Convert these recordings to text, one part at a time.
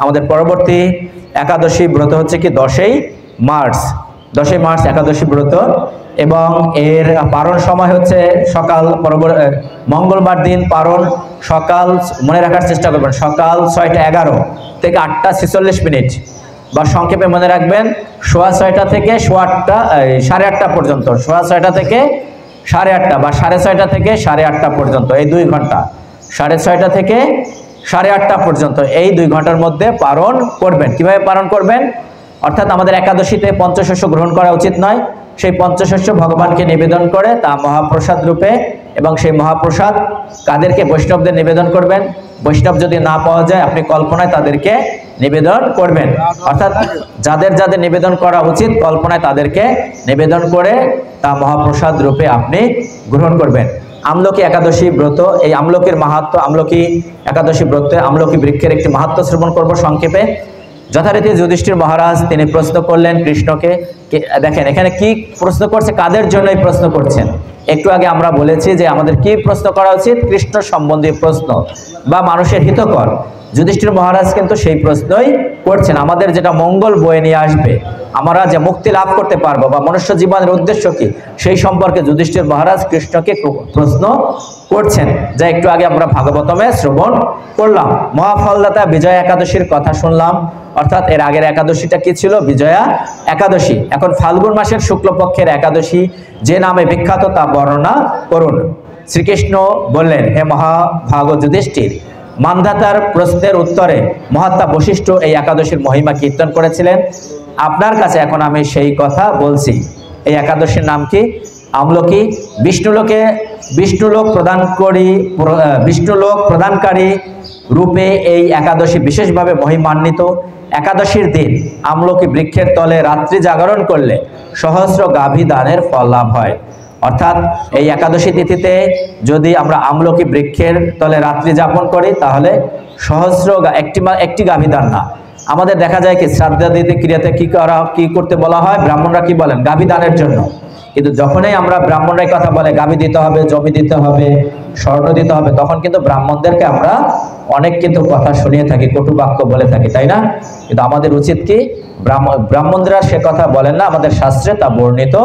আমাদের পরবর্তী একাদশী ব্রত হচ্ছে কি 10ই মার্চ একাদশী ব্রত এবং এর পারণ সময় হচ্ছে সকাল মঙ্গলবার দিন পারণ সকাল মনে রাখার চেষ্টা করবেন সকাল 6টা 11 থেকে 8টা 46 মিনিট বা সংক্ষেপে মনে রাখবেন 6:30 থেকে 8:30 পর্যন্ত 6:30 থেকে 8:30 বা 6:30 থেকে 8:30 পর্যন্ত এই 2 ঘন্টা 6:30 থেকে 8:30 পর্যন্ত এই 2 ঘন্টার মধ্যে পারণ করবেন। কিভাবে পারণ করবেন? অর্থাৎ আমাদের একাদশীতে পঞ্চশস্য গ্রহণ করা উচিত নয়, সেই পঞ্চশস্য ভগবানকে নিবেদন করে তা মহাপ্রসাদ রূপে, এবং সেই মহাপ্রসাদ কাদেরকে? বৈষ্ণবদের নিবেদন করবেন। বৈষ্ণব যদি না পাওয়া যায় আপনি কল্পনায় তাদেরকে নিবেদন করবেন, অর্থাৎ যাদের যাদের নিবেদন করা উচিত কল্পনায় তাদেরকে নিবেদন করে তা মহাপ্রসাদ রূপে আপনি গ্রহণ করবেন। আমলকি একাদশী ব্রত, এই আমলকির মাহাত্ম্য, আমলকি একাদশী ব্রতে আমলকি বৃক্ষের একটি মাহাত্ম্য শ্রবণ করব সংক্ষেপে। যথারীতি যুধিষ্ঠির মহারাজ তিনি প্রশ্ন করলেন কৃষ্ণকে। দেখেন এখানে কি প্রশ্ন করছে, কাদের জন্য এই প্রশ্ন করছেন। একটু আগে আমরা বলেছি যে আমাদের কি প্রশ্ন করা উচিত, কৃষ্ণ সম্বন্ধী প্রশ্ন বা মানুষের হিতকর। যুধিষ্ঠির মহারাজ কিন্তু সেই প্রশ্নই করছেন, আমাদের যেটা মঙ্গল বয়ে নিয়ে আসবে, আমরা যে মুক্তি লাভ করতে পারবো বা মনুষ্য জীবনের উদ্দেশ্য কি, সেই সম্পর্কে যুধিষ্ঠির মহারাজ কৃষ্ণকে প্রশ্ন করছেন, যা একটু আগে আমরা ভাগবতমে শ্রবণ করলাম। মহাফলদাতা বিজয়া একাদশীর কথা শুনলাম, অর্থাৎ এর আগের একাদশীটা কি ছিল? বিজয়া একাদশী। এখন ফাল্গুন মাসের শুক্লপক্ষের একাদশী যে নামে বিখ্যাত তা বর্ণনা করুন। শ্রীকৃষ্ণ বললেন, হে মহাভাগ যুধিষ্ঠির, মান্ধাতার প্রশ্নের উত্তরে মহাত্মা বশিষ্ঠ এই একাদশীর মহিমা কীর্তন করেছিলেন। আপনার কাছে এখন আমি সেই কথা বলছি। এই একাদশীর নাম কি? আমলকি। বিষ্ণুলোক প্রদানকারী রূপে এই একাদশী বিশেষভাবে মহিমান্বিত। একাদশীর দিন আমলকি বৃক্ষের তলে রাত্রি জাগরণ করলে সহস্র গাভী দানের ফল লাভ হয়। অর্থাৎ এই একাদশী তিথিতে যদি আমরা আমলকি বৃক্ষের তলে রাত্রি যাপন করি তাহলে সহস্র একটি গাভী দান না, আমাদের দেখা যায় কি শ্রাদ্ধাদিতে ক্রিয়াতে কি করতে বলা হয়? ব্রাহ্মণরা কি বলেন? গাভী দানের জন্য। কিন্তু যখনই আমরা ব্রাহ্মণরাই কথা বলে গাভী দিতে হবে, জমি দিতে হবে, স্বর্ণ দিতে হবে, তখন কিন্তু ব্রাহ্মণদেরকে আমরা অনেক কিন্তু কথা শুনিয়ে থাকি, কটু বাক্য বলে থাকি, তাই না? কিন্তু আমাদের উচিত কি? ব্রাহ্মণরা সে কথা বলেন না, আমাদের শাস্ত্রে তা বর্ণিত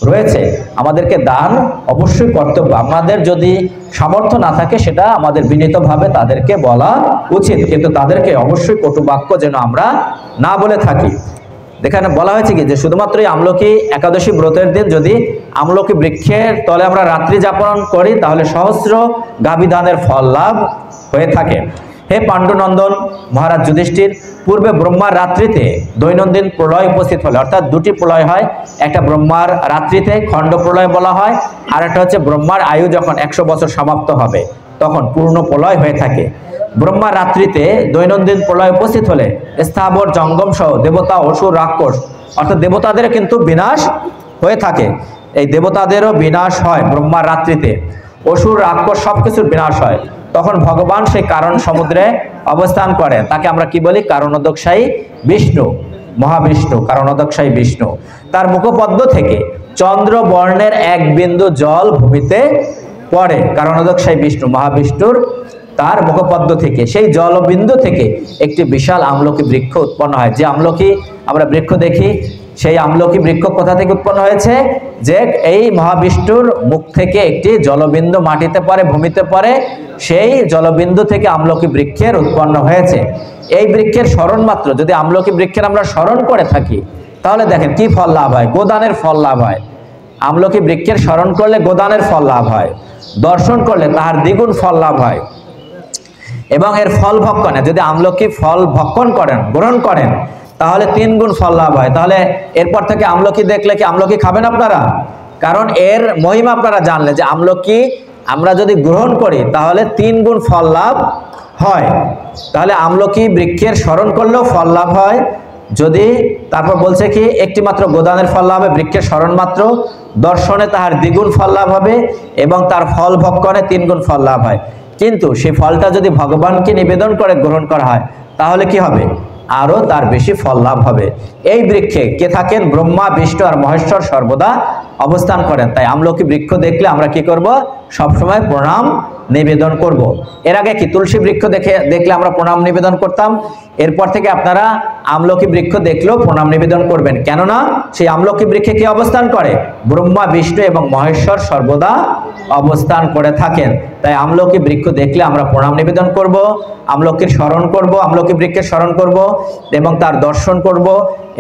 রয়েছে। আমাদেরকে দান অবশ্যই কর্তব্য, আমাদের যদি সামর্থ্য না থাকে সেটা আমাদের বিনীতভাবে তাদেরকে বলা উচিত, কিন্তু তাদেরকে অবশ্যই কটু বাক্য যেন আমরা না বলে থাকি। এখানে বলা হয়েছে কি যে শুধুমাত্র আমলকি একাদশী ব্রতের দিন যদি আমলকি বৃক্ষের তলে আমরা রাত্রি যাপন করি তাহলে সহস্র গাভী দানের ফল লাভ হয়ে থাকে। হে পাণ্ডুনন্দন মহারাজ যুধিষ্ঠির, পূর্বে ব্রহ্মার রাত্রিতে দৈনন্দিন প্রলয় উপস্থিত হলে, অর্থাৎ দুটি প্রলয় হয়, একটা ব্রহ্মার রাত্রিতে খণ্ড প্রলয় বলা হয়, আর একটা হচ্ছে ব্রহ্মার আয়ু যখন 100 বছর সমাপ্ত হবে তখন পূর্ণ প্রলয় হয়ে থাকে। ব্রহ্মার রাত্রিতে দৈনন্দিন প্রলয় উপস্থিত হলে স্থাবর জঙ্গম সহ দেবতা, অসুর, রাক্ষস, অর্থাৎ দেবতাদের কিন্তু বিনাশ হয়ে থাকে। এই দেবতাদেরও বিনাশ হয় ব্রহ্মার রাত্রিতে, অসুর, রাক্ষস সবকিছুর বিনাশ হয়। তখন ভগবান সেই কারণ সমুদ্রে অবস্থান করেন, তাকে আমরা কি বলি? কারণোদকশায়ী বিষ্ণু, মহাবিষ্ণু, কারণোদকশায়ী বিষ্ণু। তার মুখপদ্ম থেকে চন্দ্র বর্ণের এক বিন্দু জল ভূমিতে পড়ে। কারণোদকশায়ী বিষ্ণু, মহাবিষ্ণুর তার মুখপদ্ম থেকে, সেই জলবিন্দু থেকে একটি বিশাল আমলকি বৃক্ষ উৎপন্ন হয়। যে আমলকি আমরা বৃক্ষ দেখি, সেই আমলকি বৃক্ষ কোথা থেকে উৎপন্ন হয়েছে? যে এই মহাবিষ্ণুর মুখ থেকে একটি জলবিন্দু মাটিতে পড়ে, ভূমিতে পড়ে, সেই জলবিন্দু থেকে আমলকি বৃক্ষের উৎপন্ন হয়েছে। এই বৃক্ষের স্মরণ মাত্র যদি আমলকি বৃক্ষের আমরা স্মরণ করে থাকি তাহলে দেখেন কি ফল লাভ হয়? গোদানের ফল লাভ হয়। আমলকি বৃক্ষের স্মরণ করলে গোদানের ফল লাভ হয়, দর্শন করলে তাহার দ্বিগুণ ফল লাভ হয়। এবং এর ফল ভক্ষণে যদি আমলকি ফল ভক্ষণ করেন, গ্রহণ করেন, তাহলে 3 গুণ ফল লাভ হয়। তাহলে এরপর থেকে আমলকি দেখলে কি আমলকি খাবেন আপনারা? কারণ এর মহিমা আপনারা জানলে যে আমলকি আমরা যদি গ্রহণ করি তাহলে 3 গুণ ফল লাভ হয়। তাহলে আমলকি বৃক্ষের স্মরণ করলেও ফল লাভ হয়। যদি তারপর বলছে কি একটি মাত্র গোদানের ফল লাভ হবে, বৃক্ষের স্মরণ মাত্র, দর্শনে তাহার দ্বিগুণ ফল লাভ হবে এবং তার ফল ভক্ষণে 3 গুণ ফল লাভ হয়। কিন্তু সেই ফলটা যদি ভগবানকে নিবেদন করে গ্রহণ করা হয় তাহলে কি হবে? আরো তার বেশি ফল লাভ হবে। এই বৃক্ষে কে থাকেন? ব্রহ্মা, বিষ্ণু আর মহেশ্বর সর্বদা অবস্থান করেন। তাই আমলকি বৃক্ষ দেখলে আমরা কি করব? সবসময় প্রণাম নিবেদন করব। এর আগে কি তুলসী বৃক্ষ দেখলে আমরা প্রণাম নিবেদন করতাম, এরপর থেকে আপনারা আমলকি বৃক্ষ দেখলেও প্রণাম নিবেদন করবেন, কেননা সেই আমলকি বৃক্ষে কি অবস্থান করে? ব্রহ্মা, বিষ্ণু এবং মহেশ্বর সর্বদা অবস্থান করে থাকেন। তাই আমলকি বৃক্ষ দেখলে আমরা প্রণাম নিবেদন করব, আমলকির স্মরণ করব, আমলকি বৃক্ষের স্মরণ করব এবং তার দর্শন করব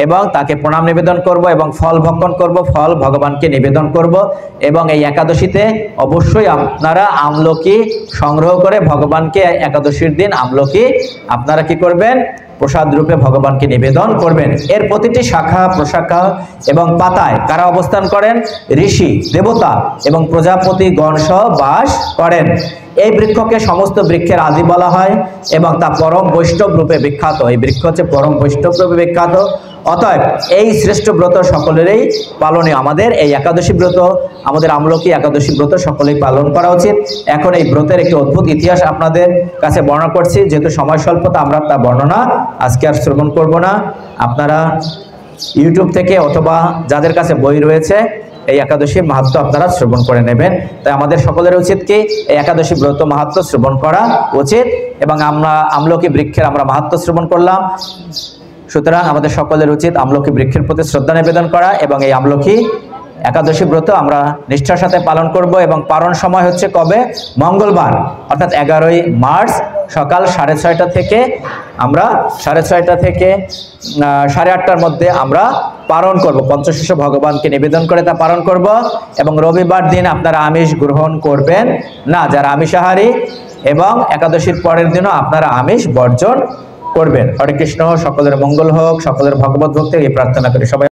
এবং তাকে প্রণাম নিবেদন করব এবং ফল ভক্ষণ করব, ফল ভগবানকে নিবেদন করব। এবং এই একাদশীতে অবশ্যই আপনারা আমলকি সংগ্রহ করে ভগবানকে একাদশীর দিন আমলকি আপনারা কি করবেন? প্রসাদ রূপে ভগবানকে নিবেদন করবেন। এর প্রতিটি শাখা প্রশাখা এবং পাতায় কারা অবস্থান করেন? ঋষি, দেবতা এবং প্রজাপতি গণ সহ বাস করেন। এই বৃক্ষকে সমস্ত বৃক্ষের আদি বলা হয় এবং তা পরম বৈষ্ণব রূপে বিখ্যাত। এই বৃক্ষ হচ্ছে পরম বৈষ্ণব রূপে বিখ্যাত। অতএব এই শ্রেষ্ঠ ব্রত সকলেরই পালনীয়। আমাদের এই একাদশী ব্রত, আমাদের আমলকি একাদশী ব্রত সকলেই পালন করা উচিত। এখন এই ব্রতের একটি অদ্ভুত ইতিহাস আপনাদের কাছে বর্ণনা করছি, যেহেতু সময় স্বল্পতা আমরা তা বর্ণনা আজকে আর শ্রবণ করব না। আপনারা ইউটিউব থেকে অথবা যাদের কাছে বই রয়েছে এই একাদশীর মাহাত্ম্য আপনারা শ্রবণ করে নেবেন। তাই আমাদের সকলের উচিত কি এই একাদশী ব্রত মাহাত্ম্য শ্রবণ করা উচিত এবং আমরা আমলকি বৃক্ষের আমরা মাহাত্ম্য শ্রবণ করলাম। সুতরাং আমাদের সকলের উচিত আমলকি বৃক্ষের প্রতি শ্রদ্ধা নিবেদন করা এবং এই আমলকি একাদশী ব্রত আমরা নিষ্ঠার সাথে পালন করব। এবং পালন সময় হচ্ছে কবে? মঙ্গলবার, অর্থাৎ 11ই মার্চ সকাল 6:30 থেকে আমরা 6:30 থেকে 8:30টার মধ্যে আমরা পালন করব। পঞ্চশস্য ভগবানকে নিবেদন করে তা পালন করব। এবং রবিবার দিন আপনারা আমিষ গ্রহণ করবেন না, যারা আমিষাহারী, এবং একাদশীর পরের দিনও আপনারা আমিষ বর্জন করবেন। হরে কৃষ্ণ, সকলের মঙ্গল হোক, সকলের ভগবত ভক্তি এই প্রার্থনা করি। সবাই